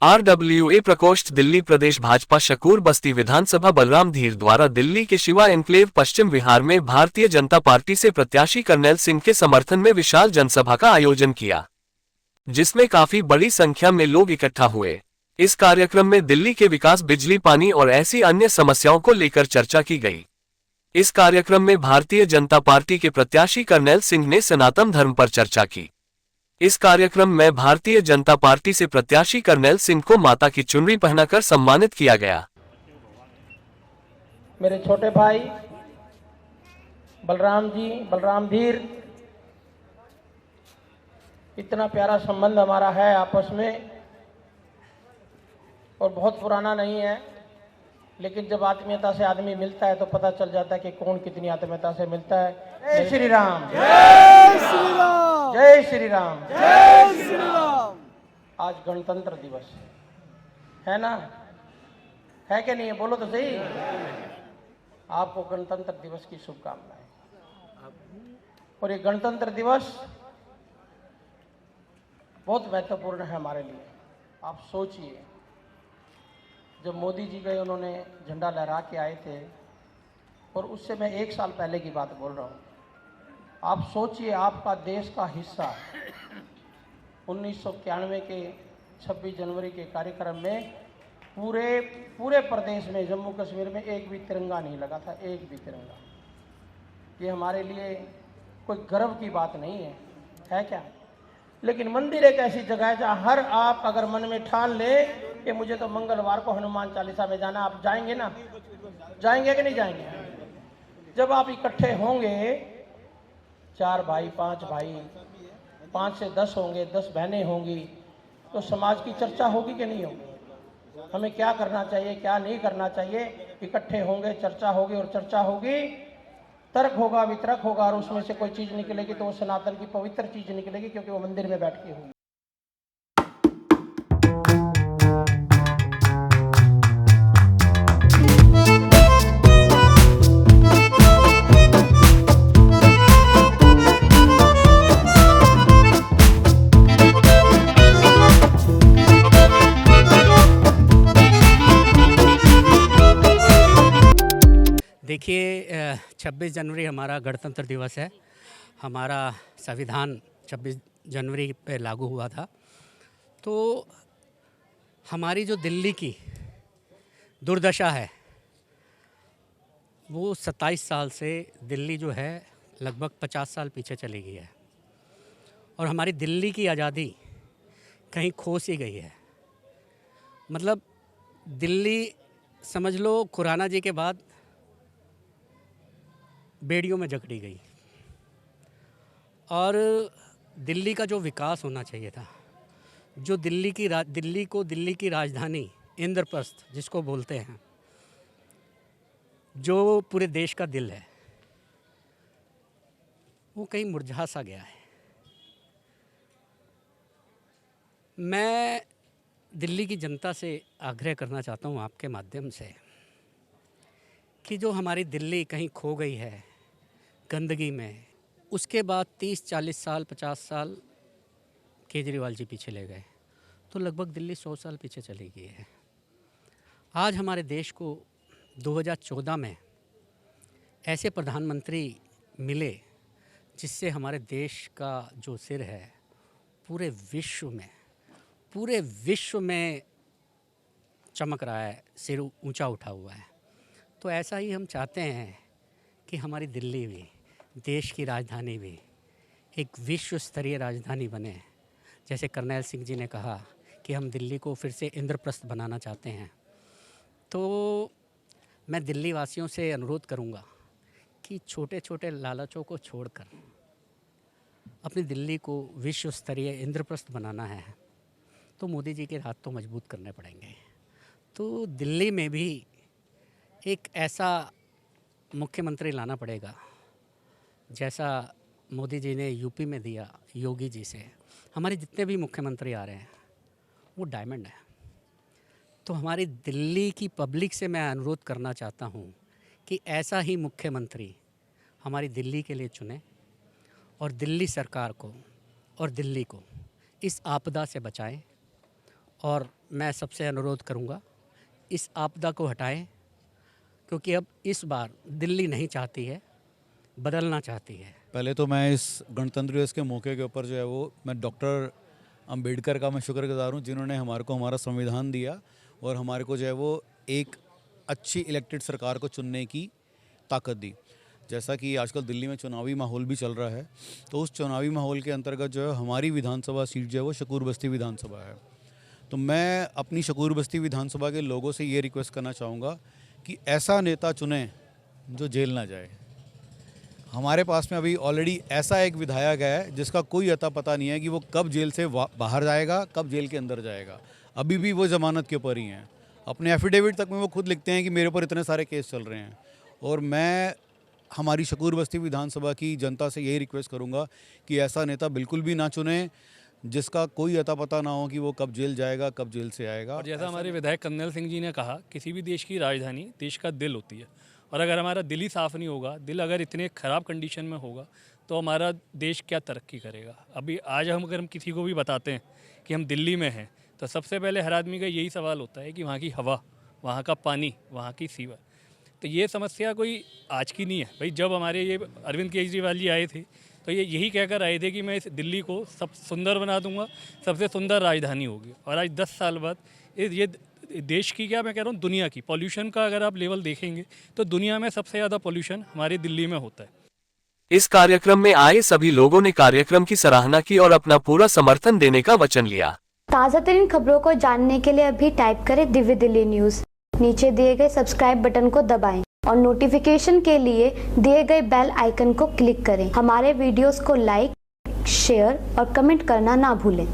RWA प्रकोष्ठ दिल्ली प्रदेश भाजपा शकूर बस्ती विधानसभा बलराम धीर द्वारा दिल्ली के शिवा एन्क्लेव पश्चिम विहार में भारतीय जनता पार्टी से प्रत्याशी कर्नैल सिंह के समर्थन में विशाल जनसभा का आयोजन किया, जिसमें काफी बड़ी संख्या में लोग इकट्ठा हुए। इस कार्यक्रम में दिल्ली के विकास, बिजली, पानी और ऐसी अन्य समस्याओं को लेकर चर्चा की गई। इस कार्यक्रम में भारतीय जनता पार्टी के प्रत्याशी कर्नैल सिंह ने सनातन धर्म पर चर्चा की। इस कार्यक्रम में भारतीय जनता पार्टी से प्रत्याशी कर्नैल सिंह को माता की चुनरी पहनाकर सम्मानित किया गया। मेरे छोटे भाई बलराम जी, बलराम धीर, इतना प्यारा संबंध हमारा है आपस में और बहुत पुराना नहीं है, लेकिन जब आत्मीयता से आदमी मिलता है तो पता चल जाता है कि कौन कितनी आत्मीयता से मिलता है। जय श्री राम, जय श्री राम, जय श्री राम, जय श्री राम। आज गणतंत्र दिवस है ना, है कि नहीं है? बोलो तो सही। आपको गणतंत्र दिवस की शुभकामनाएं। और ये गणतंत्र दिवस बहुत महत्वपूर्ण है हमारे लिए। आप सोचिए, जब मोदी जी गए, उन्होंने झंडा लहरा के आए थे, और उससे मैं 1 साल पहले की बात बोल रहा हूँ। आप सोचिए, आपका देश का हिस्सा 1991 के 26 जनवरी के कार्यक्रम में पूरे प्रदेश में, जम्मू कश्मीर में एक भी तिरंगा नहीं लगा था, एक भी तिरंगा। ये हमारे लिए कोई गर्व की बात नहीं है क्या? लेकिन मंदिर एक ऐसी जगह है जहाँ हर आप अगर मन में ठान ले कि मुझे तो मंगलवार को हनुमान चालीसा में जाना, आप जाएंगे ना? जाएंगे कि नहीं जाएंगे? जब आप इकट्ठे होंगे, 4 भाई, 5 भाई, 5 से 10 होंगे, 10 बहनें होंगी, तो समाज की चर्चा होगी कि नहीं होगी? हमें क्या करना चाहिए, क्या नहीं करना चाहिए? इकट्ठे होंगे, चर्चा होगी, और चर्चा होगी, तर्क होगा, वितर्क होगा, और उसमें से कोई चीज़ निकलेगी तो वो सनातन की पवित्र चीज़ निकलेगी, क्योंकि वो मंदिर में बैठ के होगी। देखिए, 26 जनवरी हमारा गणतंत्र दिवस है। हमारा संविधान 26 जनवरी पे लागू हुआ था। तो हमारी जो दिल्ली की दुर्दशा है, वो 27 साल से दिल्ली जो है लगभग 50 साल पीछे चली गई है, और हमारी दिल्ली की आज़ादी कहीं खो सी गई है। मतलब दिल्ली समझ लो खुराना जी के बाद बेड़ियों में जकड़ी गई। और दिल्ली का जो विकास होना चाहिए था, जो दिल्ली की राजधानी इंद्रप्रस्थ जिसको बोलते हैं, जो पूरे देश का दिल है, वो कहीं मुरझा सा गया है। मैं दिल्ली की जनता से आग्रह करना चाहता हूँ आपके माध्यम से कि जो हमारी दिल्ली कहीं खो गई है गंदगी में, उसके बाद 30-40 साल, 50 साल केजरीवाल जी पीछे ले गए, तो लगभग दिल्ली 100 साल पीछे चली गई है। आज हमारे देश को 2014 में ऐसे प्रधानमंत्री मिले जिससे हमारे देश का जो सिर है पूरे विश्व में चमक रहा है, सिर ऊंचा उठा हुआ है। तो ऐसा ही हम चाहते हैं कि हमारी दिल्ली भी, देश की राजधानी भी, एक विश्व स्तरीय राजधानी बने। जैसे कर्नैल सिंह जी ने कहा कि हम दिल्ली को फिर से इंद्रप्रस्थ बनाना चाहते हैं। तो मैं दिल्ली वासियों से अनुरोध करूंगा कि छोटे छोटे लालचों को छोड़कर अपनी दिल्ली को विश्व स्तरीय इंद्रप्रस्थ बनाना है, तो मोदी जी के हाथ तो मजबूत करने पड़ेंगे। तो दिल्ली में भी एक ऐसा मुख्यमंत्री लाना पड़ेगा जैसा मोदी जी ने यूपी में दिया योगी जी से। हमारे जितने भी मुख्यमंत्री आ रहे हैं वो डायमंड है। तो हमारी दिल्ली की पब्लिक से मैं अनुरोध करना चाहता हूँ कि ऐसा ही मुख्यमंत्री हमारी दिल्ली के लिए चुने, और दिल्ली सरकार को और दिल्ली को इस आपदा से बचाएं, और मैं सबसे अनुरोध करूंगा इस आपदा को हटाएं, क्योंकि अब इस बार दिल्ली नहीं चाहती है, बदलना चाहती है। पहले तो मैं इस गणतंत्र दिवस के मौके के ऊपर जो है वो मैं डॉक्टर अंबेडकर का मैं शुक्रगुजार हूँ, जिन्होंने हमारे को हमारा संविधान दिया और हमारे को जो है वो एक अच्छी इलेक्टेड सरकार को चुनने की ताकत दी। जैसा कि आजकल दिल्ली में चुनावी माहौल भी चल रहा है, तो उस चुनावी माहौल के अंतर्गत जो है हमारी विधानसभा सीट जो है वो शकूर बस्ती विधानसभा है। तो मैं अपनी शकूर बस्ती विधानसभा के लोगों से ये रिक्वेस्ट करना चाहूँगा कि ऐसा नेता चुनें जो जेल ना जाए। हमारे पास में अभी ऑलरेडी ऐसा एक विधायक है जिसका कोई अता पता नहीं है कि वो कब जेल से बाहर जाएगा, कब जेल के अंदर जाएगा। अभी भी वो ज़मानत के ऊपर ही हैं। अपने एफिडेविट तक में वो खुद लिखते हैं कि मेरे ऊपर इतने सारे केस चल रहे हैं। और मैं हमारी शकूर बस्ती विधानसभा की जनता से यही रिक्वेस्ट करूंगा कि ऐसा नेता बिल्कुल भी ना चुने जिसका कोई अता पता ना हो कि वो कब जेल जाएगा, कब जेल से आएगा। और जैसा हमारे विधायक कर्नल सिंह जी ने कहा, किसी भी देश की राजधानी देश का दिल होती है, और अगर हमारा दिल ही साफ़ नहीं होगा, दिल अगर इतने ख़राब कंडीशन में होगा, तो हमारा देश क्या तरक्की करेगा। अभी आज अगर हम किसी को भी बताते हैं कि हम दिल्ली में हैं, तो सबसे पहले हर आदमी का यही सवाल होता है कि वहाँ की हवा, वहाँ का पानी, वहाँ की सीवर। तो ये समस्या कोई आज की नहीं है भाई। जब हमारे ये अरविंद केजरीवाल जी आए थे, तो ये यही कहकर आए थे कि मैं इस दिल्ली को सब सुंदर बना दूंगा, सबसे सुंदर राजधानी होगी। और आज 10 साल बाद ये देश की, क्या मैं कह रहा हूँ, दुनिया की पॉल्यूशन का अगर आप लेवल देखेंगे तो दुनिया में सबसे ज़्यादा पॉल्यूशन हमारे दिल्ली में होता है। इस कार्यक्रम में आए सभी लोगों ने कार्यक्रम की सराहना की और अपना पूरा समर्थन देने का वचन लिया। ताज़ा तरीन खबरों को जानने के लिए अभी टाइप करें दिव्य दिल्ली न्यूज़। नीचे दिए गए सब्सक्राइब बटन को दबाएं और नोटिफिकेशन के लिए दिए गए बेल आइकन को क्लिक करें। हमारे वीडियोस को लाइक, शेयर और कमेंट करना ना भूलें।